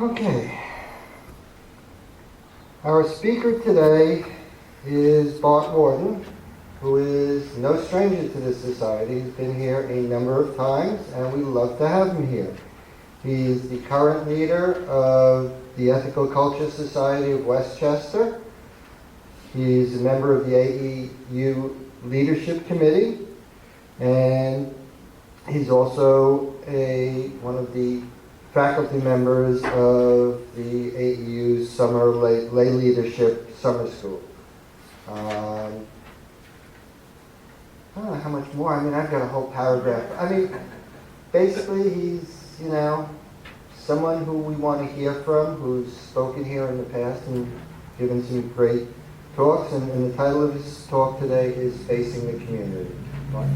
Okay. Our speaker today is Bart Worden, who is no stranger to this society. He's been here a number of times, and we love to have him here. He's the current leader of the Ethical Culture Society of Westchester. He's a member of the AEU Leadership Committee, and he's also one of the faculty members of the AEU's Summer Lay Leadership Summer School. I don't know how much more. I mean, I've got a whole paragraph. I mean, basically, he's, someone who we want to hear from, who's spoken here in the past and given some great talks. And the title of his talk today is Facing the Community. Mark?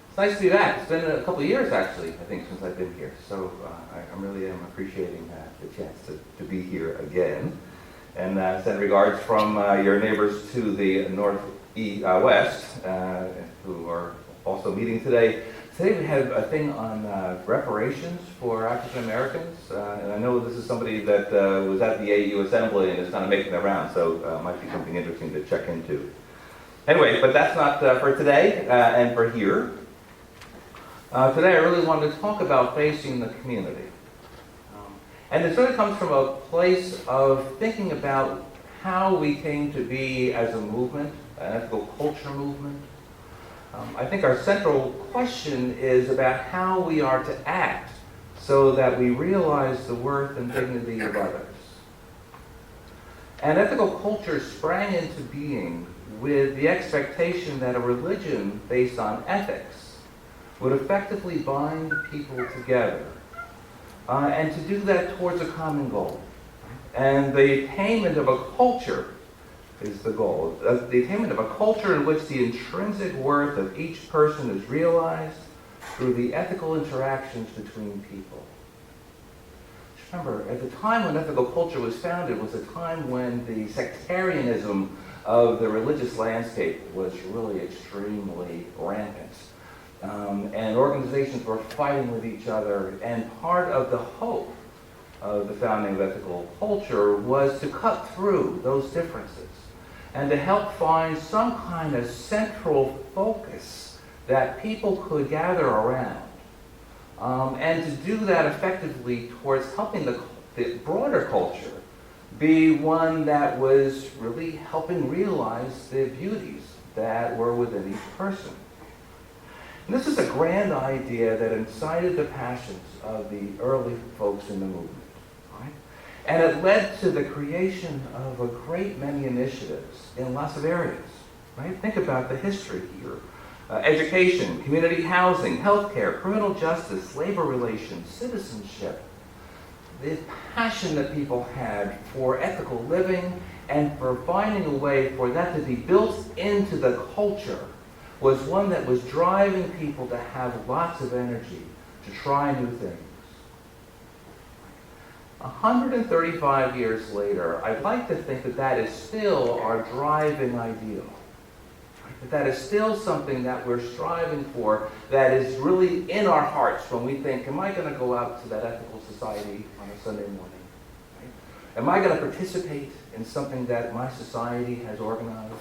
It's nice to be back. It's been a couple of years, actually, I think, since I've been here. So I really am appreciating the chance to be here again. And send regards from your neighbors to the northwest, who are also meeting today. Today we had a thing on reparations for African Americans. And I know this is somebody that was at the AEU Assembly and is kind of making their rounds, so it might be something interesting to check into. Anyway, but that's not for today and for here. Today I really wanted to talk about facing the community. And it sort of comes from a place of thinking about how we came to be as a movement, an ethical culture movement. I think our central question is about how we are to act so that we realize the worth and dignity of others. And ethical culture sprang into being with the expectation that a religion based on ethics would effectively bind people together, and to do that towards a common goal. And the attainment of a culture is the goal. The attainment of a culture in which the intrinsic worth of each person is realized through the ethical interactions between people. Remember, at the time when ethical culture was founded was a time when the sectarianism of the religious landscape was really extremely rampant. And organizations were fighting with each other, and part of the hope of the founding of ethical culture was to cut through those differences and to help find some kind of central focus that people could gather around, and to do that effectively towards helping the broader culture be one that was really helping realize the beauties that were within each person. And this is a grand idea that incited the passions of the early folks in the movement. Right? And it led to the creation of a great many initiatives in lots of areas. Right? Think about the history here. Education, community housing, healthcare, criminal justice, labor relations, citizenship. The passion that people had for ethical living and for finding a way for that to be built into the culture was one that was driving people to have lots of energy to try new things. 135 years later, I'd like to think that that is still our driving ideal. That is still something that we're striving for, that is really in our hearts when we think, am I going to go out to that ethical society on a Sunday morning? Right? Am I going to participate in something that my society has organized?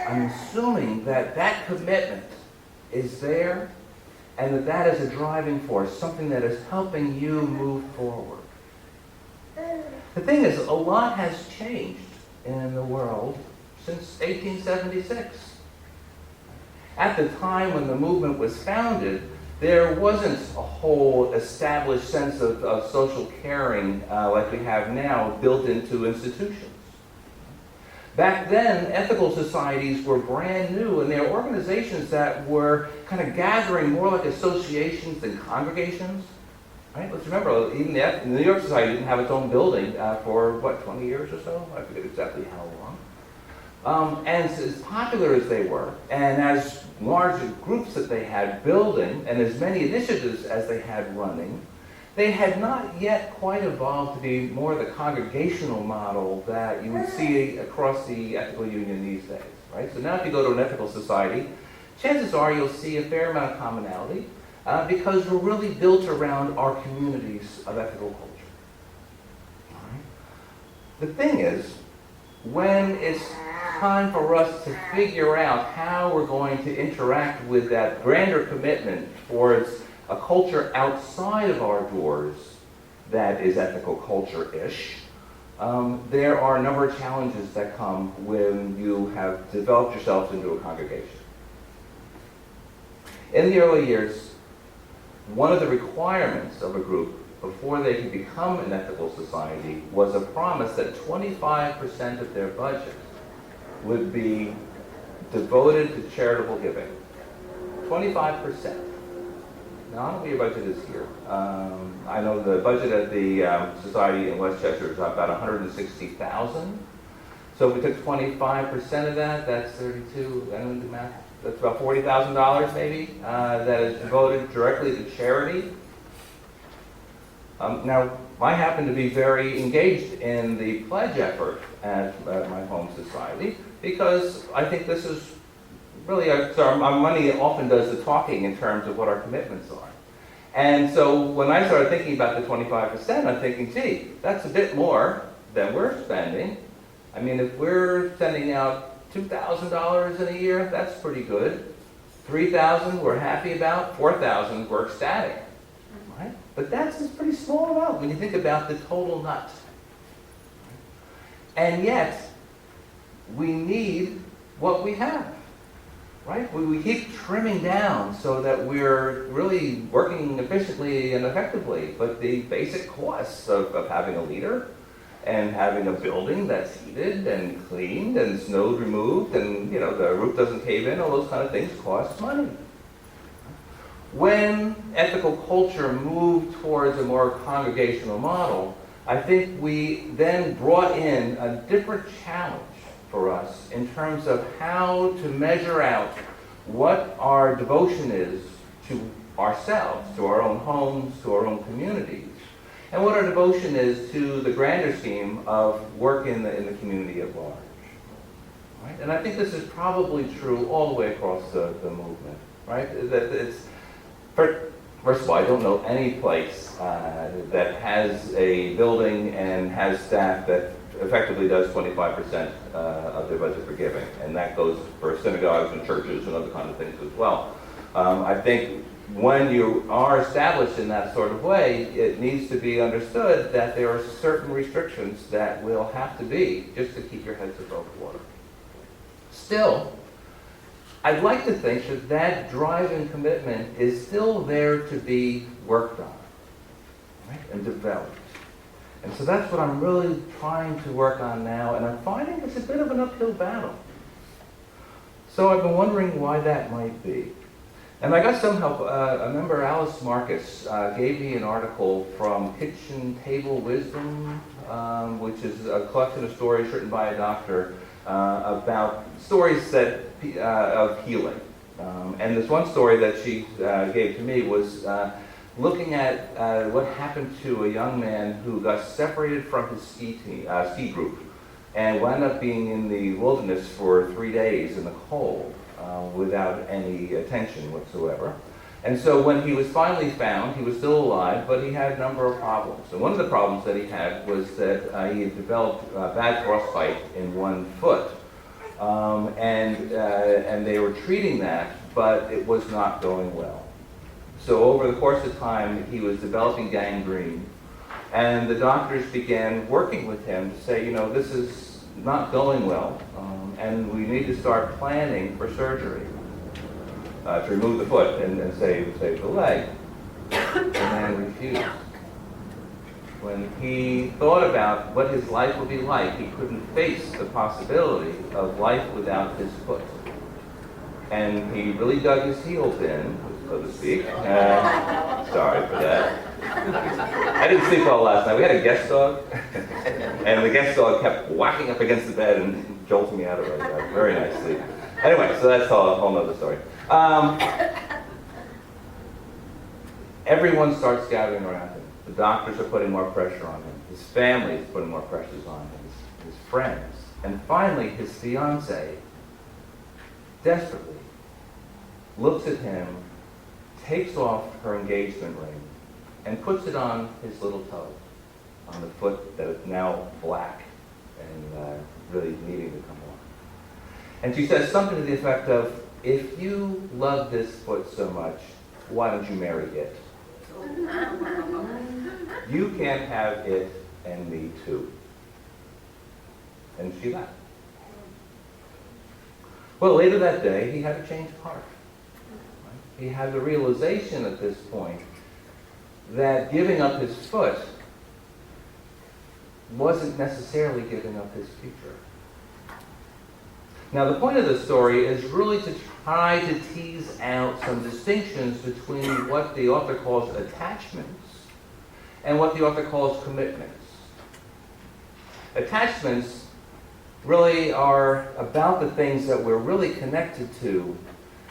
I'm assuming that that commitment is there and that that is a driving force, something that is helping you move forward. The thing is, a lot has changed in the world since 1876. At the time when the movement was founded, there wasn't a whole established sense of social caring like we have now built into institutions. Back then, ethical societies were brand new, and they were organizations that were kind of gathering more like associations than congregations. Right? Let's remember, even the New York Society didn't have its own building for, 20 years or so? I forget exactly how long. And as popular as they were, and as large groups that they had building, and as many initiatives as they had running, they had not yet quite evolved to be more the congregational model that you would see across the ethical union these days, right? So now if you go to an ethical society, chances are you'll see a fair amount of commonality because we're really built around our communities of ethical culture. All right? The thing is, when it's time for us to figure out how we're going to interact with that grander commitment towards a culture outside of our doors that is ethical culture-ish, there are a number of challenges that come when you have developed yourselves into a congregation. In the early years, one of the requirements of a group before they could become an ethical society was a promise that 25% of their budget would be devoted to charitable giving. 25%. Now, I don't know what your budget is here. I know the budget at the society in Westchester is about $160,000. So if we took 25% of that, that's 32. I don't do math. That's about $40,000 maybe that is devoted directly to charity. Now, I happen to be very engaged in the pledge effort at my home society because I think this is really, our money often does the talking in terms of what our commitments are. And so when I started thinking about the 25%, I'm thinking, gee, that's a bit more than we're spending. I mean, if we're sending out $2,000 in a year, that's pretty good. $3,000 we're happy about, $4,000 we're ecstatic. Right? But that's a pretty small amount when you think about the total nut. And yet, we need what we have. Right? We keep trimming down so that we're really working efficiently and effectively, but the basic costs of having a leader and having a building that's heated and cleaned and snowed removed and the roof doesn't cave in, all those kind of things cost money. When ethical culture moved towards a more congregational model, I think we then brought in a different challenge for us in terms of how to measure out what our devotion is to ourselves, to our own homes, to our own communities, and what our devotion is to the grander scheme of work in the community at large. Right? And I think this is probably true all the way across the movement. Right? That it's, first of all, I don't know any place that has a building and has staff that effectively does 25% of their budget for giving, and that goes for synagogues and churches and other kind of things as well. I think when you are established in that sort of way, it needs to be understood that there are certain restrictions that will have to be just to keep your heads above water. Still, I'd like to think that that drive and commitment is still there to be worked on, right, and developed. And so that's what I'm really trying to work on now, and I'm finding it's a bit of an uphill battle. So I've been wondering why that might be. And I got some help. I remember Alice Marcus gave me an article from Kitchen Table Wisdom, which is a collection of stories written by a doctor about stories of healing. And this one story that she gave to me was looking at what happened to a young man who got separated from his ski group and wound up being in the wilderness for 3 days in the cold without any attention whatsoever. And so when he was finally found, he was still alive, but he had a number of problems. And one of the problems that he had was that he had developed bad frostbite in one foot. And they were treating that, but it was not going well. So over the course of time, he was developing gangrene, and the doctors began working with him to say, this is not going well, and we need to start planning for surgery to remove the foot and save the leg. The man refused. When he thought about what his life would be like, he couldn't face the possibility of life without his foot. And he really dug his heels in, so to speak. Sorry for that. I didn't sleep well last night. We had a guest dog, and the guest dog kept whacking up against the bed and jolting me out of it. Very nice sleep. Anyway, so that's a whole other story. Everyone starts gathering around him. The doctors are putting more pressure on him. His family is putting more pressures on him, his friends. And finally, his fiancée desperately looks at him, takes off her engagement ring, and puts it on his little toe, on the foot that is now black and really needing to come off. And she says something to the effect of, if you love this foot so much, why don't you marry it? You can't have it and me too. And she left. Well, later that day, he had a change of heart. He had the realization at this point that giving up his foot wasn't necessarily giving up his future. Now, the point of the story is really to try to tease out some distinctions between what the author calls attachments and what the author calls commitments. Attachments really are about the things that we're really connected to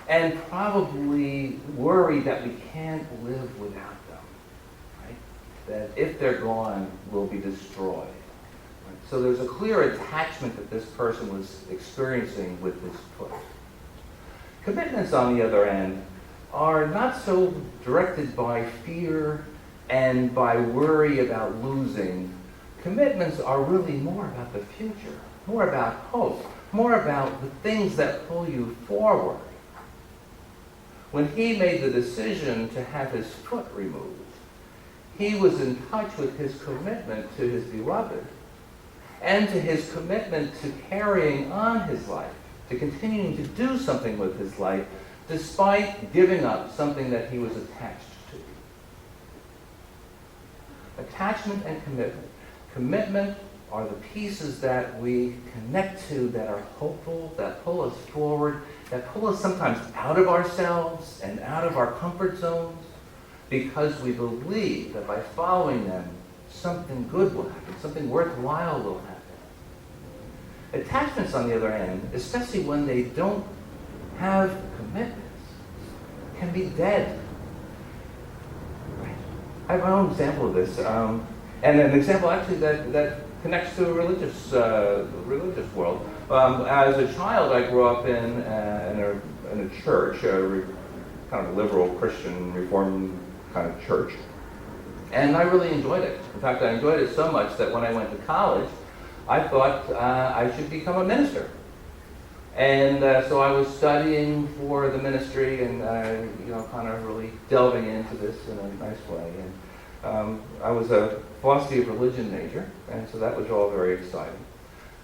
and probably worry that we can't live without them, right? That if they're gone, we'll be destroyed. Right? So there's a clear attachment that this person was experiencing with his foot. Commitments, on the other end, are not so directed by fear and by worry about losing. Commitments are really more about the future, more about hope, more about the things that pull you forward. When he made the decision to have his foot removed, he was in touch with his commitment to his beloved and to his commitment to carrying on his life, to continuing to do something with his life, despite giving up something that he was attached to. Attachment and commitment. Commitment are the pieces that we connect to that are hopeful, that pull us forward, that pull us sometimes out of ourselves and out of our comfort zones, because we believe that by following them, something good will happen, something worthwhile will happen. Attachments, on the other hand, especially when they don't have commitments, can be dead. Right? I have my own example of this, and an example actually that connects to a religious world. As a child, I grew up in a church, kind of a liberal Christian Reformed kind of church, and I really enjoyed it. In fact, I enjoyed it so much that when I went to college, I thought I should become a minister. And so I was studying for the ministry and kind of really delving into this in a nice way. And I was a philosophy of religion major, and so that was all very exciting.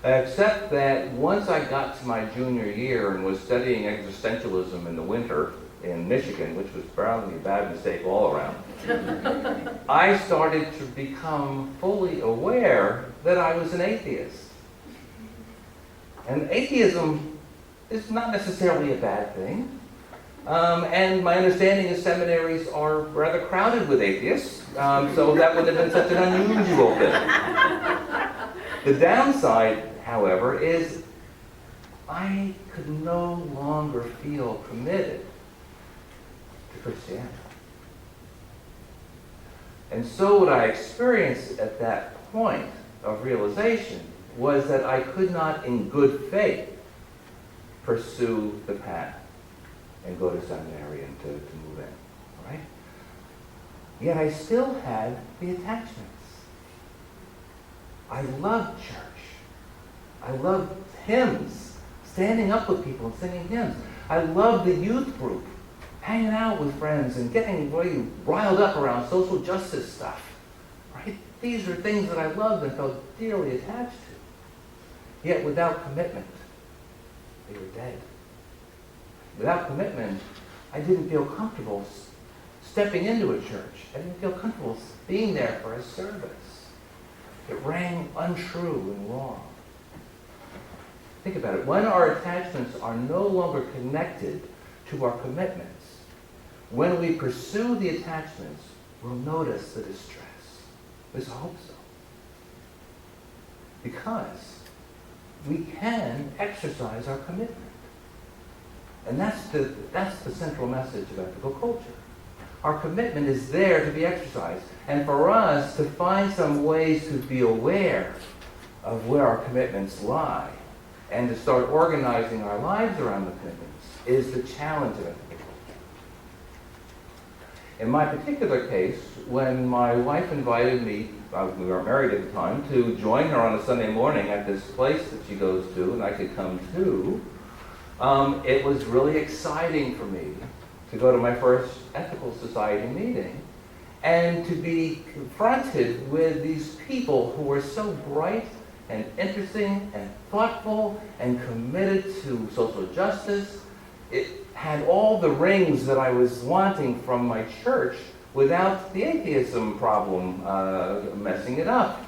Except that once I got to my junior year and was studying existentialism in the winter in Michigan, which was probably a bad mistake all around, I started to become fully aware that I was an atheist. And atheism is not necessarily a bad thing. And my understanding is seminaries are rather crowded with atheists, so that wouldn't have been such an unusual thing. The downside, however, is I could no longer feel committed to Christianity. And so what I experienced at that point of realization was that I could not, in good faith, pursue the path and go to seminary and to move in, right? Yet I still had the attachments. I loved church. I loved hymns, standing up with people and singing hymns. I loved the youth group, hanging out with friends and getting really riled up around social justice stuff, right? These are things that I loved and felt dearly attached to. Yet without commitment, they were dead. Without commitment, I didn't feel comfortable stepping into a church. I didn't feel comfortable being there for a service. It rang untrue and wrong. Think about it. When our attachments are no longer connected to our commitments, when we pursue the attachments, we'll notice the distress. At least I hope so. Because we can exercise our commitment. And that's the central message of ethical culture. our commitment is there to be exercised. And for us to find some ways to be aware of where our commitments lie and to start organizing our lives around the commitments is the challenge of ethical culture. In my particular case, when my wife invited me, we weren't married at the time, to join her on a Sunday morning at this place that she goes to and I could come too, it was really exciting for me to go to my first ethical society meeting and to be confronted with these people who were so bright and interesting and thoughtful and committed to social justice. It had all the rings that I was wanting from my church without the atheism problem messing it up.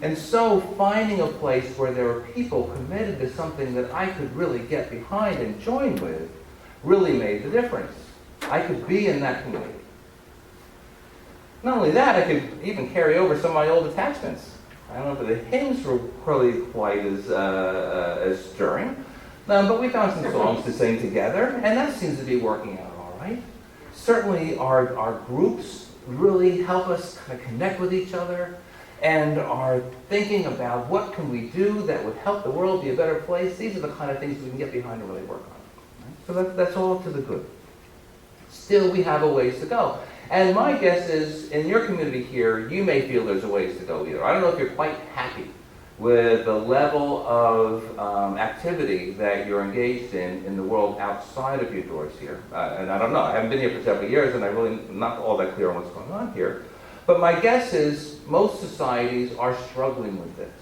And so finding a place where there were people committed to something that I could really get behind and join with really made the difference. I could be in that community. Not only that, I could even carry over some of my old attachments. I don't know if the hymns were probably quite as stirring, but we found some songs to sing together, and that seems to be working out all right. Certainly our groups really help us kind of connect with each other and are thinking about what can we do that would help the world be a better place. These are the kind of things we can get behind and really work on. Right? So that's all to the good. Still, we have a ways to go. And my guess is, in your community here, you may feel there's a ways to go either. I don't know if you're quite happy with the level of activity that you're engaged in the world outside of your doors here. And I don't know, I haven't been here for several years and I'm really not all that clear on what's going on here. But my guess is most societies are struggling with this.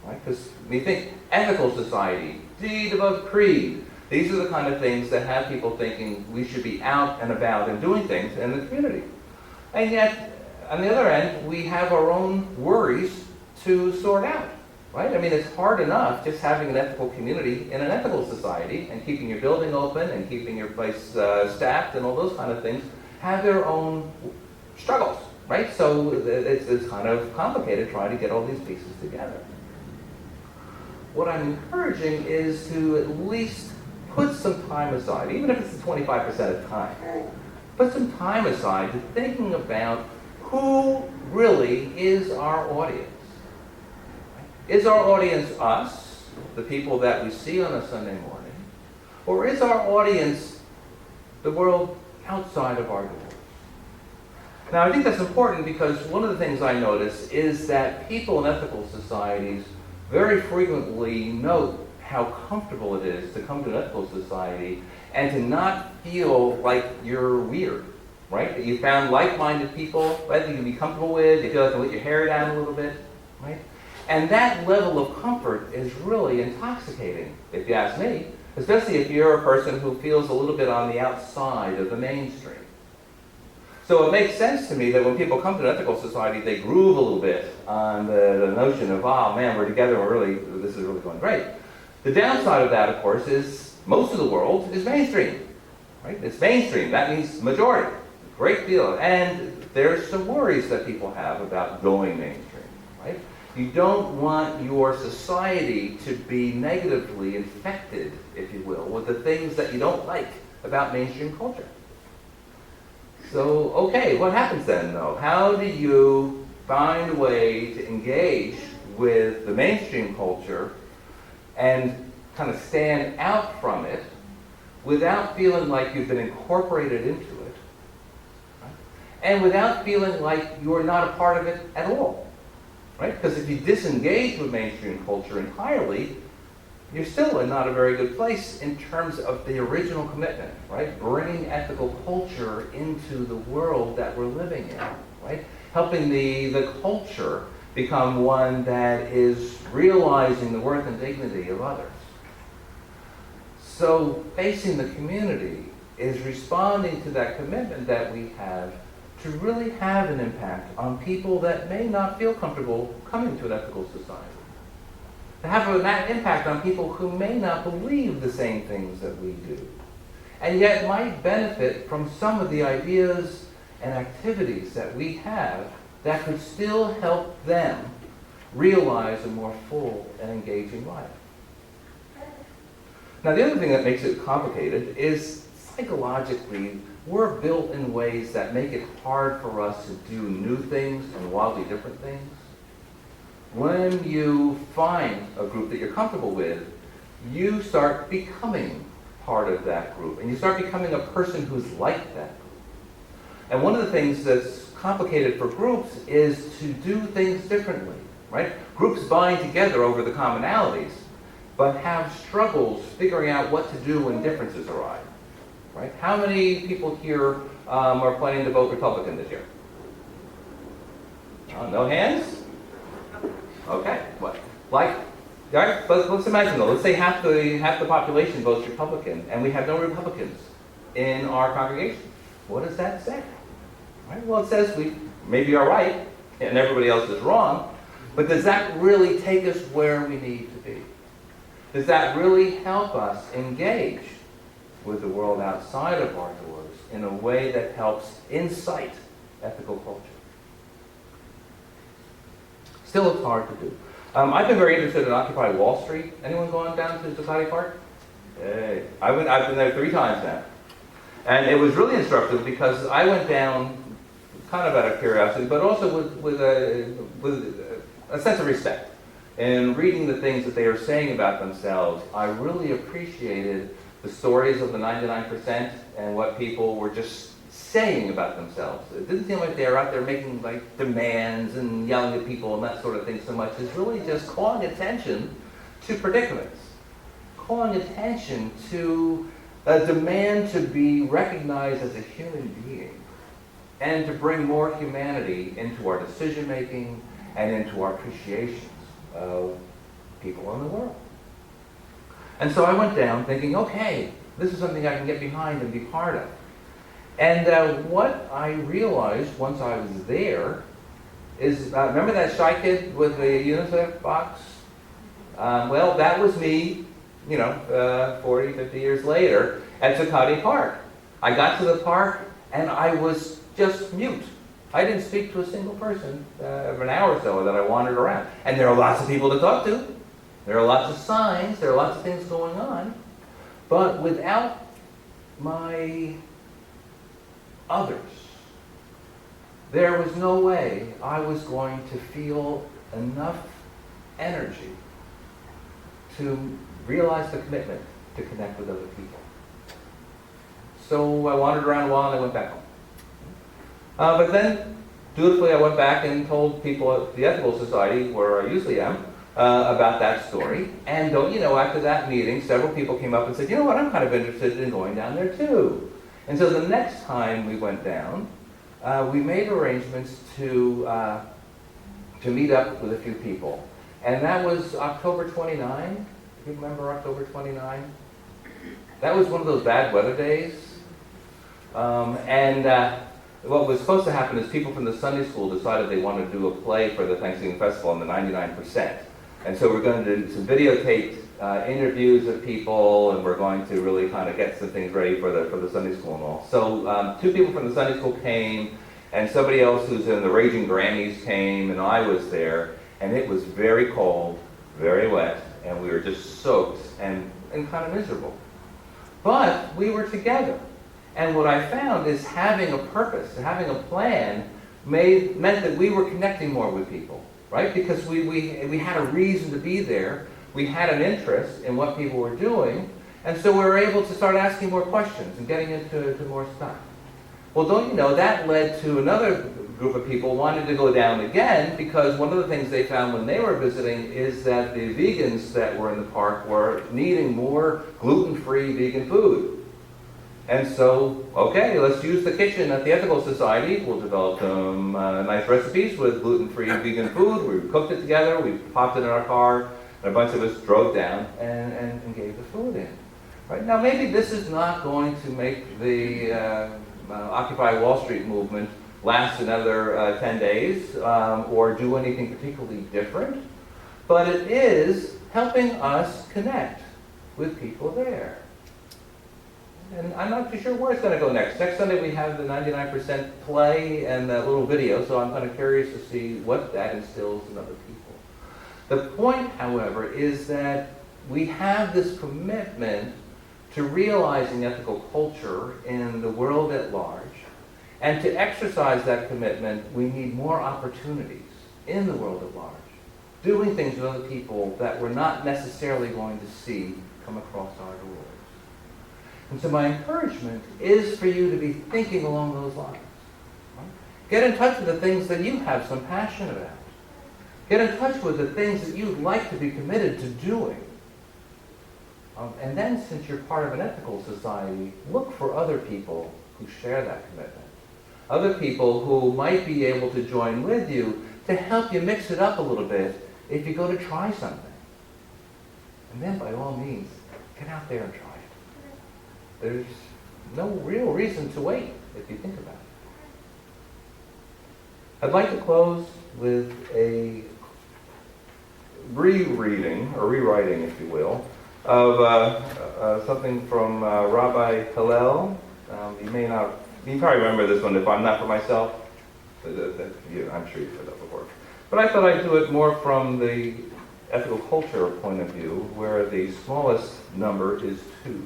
Right? Because we think ethical society, deed above creed, these are the kind of things that have people thinking we should be out and about and doing things in the community. And yet, on the other end, we have our own worries to sort out, right? I mean, it's hard enough just having an ethical community in an ethical society and keeping your building open and keeping your place staffed and all those kind of things have their own struggles, right? So it's kind of complicated trying to get all these pieces together. What I'm encouraging is to at least put some time aside, even if it's 25% of time, put some time aside to thinking about who really is our audience. Is our audience us, the people that we see on a Sunday morning, or is our audience the world outside of our doors? Now, I think that's important because one of the things I notice is that people in ethical societies very frequently note how comfortable it is to come to an ethical society and to not feel like you're weird, right? That you found like-minded people that you can be comfortable with, you feel like you can let your hair down a little bit, right? And that level of comfort is really intoxicating, if you ask me, especially if you're a person who feels a little bit on the outside of the mainstream. So it makes sense to me that when people come to an ethical society, they groove a little bit on the notion of, oh man, we're together, this is really going great. The downside of that, of course, is most of the world is mainstream, right? It's mainstream. That means majority, a great deal. And there's some worries that people have about going mainstream, right? You don't want your society to be negatively infected, if you will, with the things that you don't like about mainstream culture. So, okay, what happens then, though? How do you find a way to engage with the mainstream culture and kind of stand out from it without feeling like you've been incorporated into it, right? And without feeling like you're not a part of it at all, right? Because if you disengage with mainstream culture entirely, you're still in not a very good place in terms of the original commitment, right? Bringing ethical culture into the world that we're living in, right? Helping the culture become one that is realizing the worth and dignity of others. So facing the community is responding to that commitment that we have to really have an impact on people that may not feel comfortable coming to an ethical society. To have an impact on people who may not believe the same things that we do, and yet might benefit from some of the ideas and activities that we have that could still help them realize a more full and engaging life. Now, the other thing that makes it complicated is psychologically, we're built in ways that make it hard for us to do new things and wildly different things. When you find a group that you're comfortable with, you start becoming part of that group, and you start becoming a person who's like that group. And one of the things that's complicated for groups is to do things differently, right? Groups bind together over the commonalities, but have struggles figuring out what to do when differences arise, right? How many people here are planning to vote Republican this year? No hands? Okay, what? Like, all right, but let's imagine though, let's say half the population votes Republican, and we have no Republicans in our congregation. What does that say? Right? Well, it says we maybe are right, and everybody else is wrong, but does that really take us where we need to be? Does that really help us engage with the world outside of our doors in a way that helps incite ethical culture? Still, it's hard to do. I've been very interested in Occupy Wall Street. Anyone gone down to Zuccotti Park? Hey, I've been there 3 times now. And it was really instructive because I went down kind of out of curiosity, but also with a sense of respect. And reading the things that they are saying about themselves, I really appreciated the stories of the 99% and what people were just saying about themselves. It didn't seem like they were out there making like demands and yelling at people and that sort of thing so much. It's really just calling attention to predicaments, calling attention to a demand to be recognized as a human being and to bring more humanity into our decision making and into our appreciations of people in the world. And so I went down thinking, okay, this is something I can get behind and be part of. And what I realized once I was there is, remember that shy kid with the UNICEF box? Well, that was me, 40, 50 years later at Zuccotti Park. I got to the park and I was just mute. I didn't speak to a single person for an hour or so that I wandered around. And there are lots of people to talk to. There are lots of signs. There are lots of things going on. But without my others, there was no way I was going to feel enough energy to realize the commitment to connect with other people. So I wandered around a while and I went back home. But then, dutifully, I went back and told people at the Ethical Society, where I usually am, about that story. And don't you know, after that meeting, several people came up and said, you know what, I'm kind of interested in going down there too. And so the next time we went down, we made arrangements to meet up with a few people. And that was October 29. Do you remember October 29? That was one of those bad weather days. What was supposed to happen is people from the Sunday school decided they wanted to do a play for the Thanksgiving Festival on the 99%. And so we're going to do some videotaped interviews of people, and we're going to really kind of get some things ready for the Sunday school and all. So 2 people from the Sunday school came, and somebody else who's in the Raging Grannies came, and I was there. And it was very cold, very wet, and we were just soaked and kind of miserable. But we were together. And what I found is having a purpose, having a plan, meant that we were connecting more with people, right? Because we had a reason to be there. We had an interest in what people were doing. And so we were able to start asking more questions and getting into more stuff. Well, don't you know, that led to another group of people wanting to go down again, because one of the things they found when they were visiting is that the vegans that were in the park were needing more gluten-free vegan food. And so, okay, let's use the kitchen at the Ethical Society. We'll develop some nice recipes with gluten-free vegan food. We cooked it together, we popped it in our car, and a bunch of us drove down and gave the food in. Right? Now, maybe this is not going to make the Occupy Wall Street movement last another 10 days or do anything particularly different, but it is helping us connect with people there. And I'm not too sure where it's going to go next. Next Sunday we have the 99% play and that little video, so I'm kind of curious to see what that instills in other people. The point, however, is that we have this commitment to realizing ethical culture in the world at large. And to exercise that commitment, we need more opportunities in the world at large, doing things with other people that we're not necessarily going to see come across our doors. And so my encouragement is for you to be thinking along those lines. Right? Get in touch with the things that you have some passion about. Get in touch with the things that you'd like to be committed to doing. And then, since you're part of an ethical society, look for other people who share that commitment. Other people who might be able to join with you to help you mix it up a little bit if you go to try something. And then, by all means, get out there and try it. There's no real reason to wait if you think about it. I'd like to close with a rereading, or rewriting, if you will, of something from Rabbi Hillel. You probably remember this one. If I'm not for myself, I'm sure you've heard that before. But I thought I'd do it more from the ethical culture point of view, where the smallest number is 2.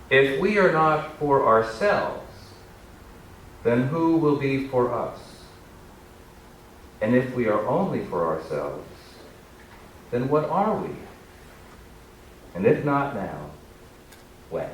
If we are not for ourselves, then who will be for us? And if we are only for ourselves, then what are we? And if not now, when?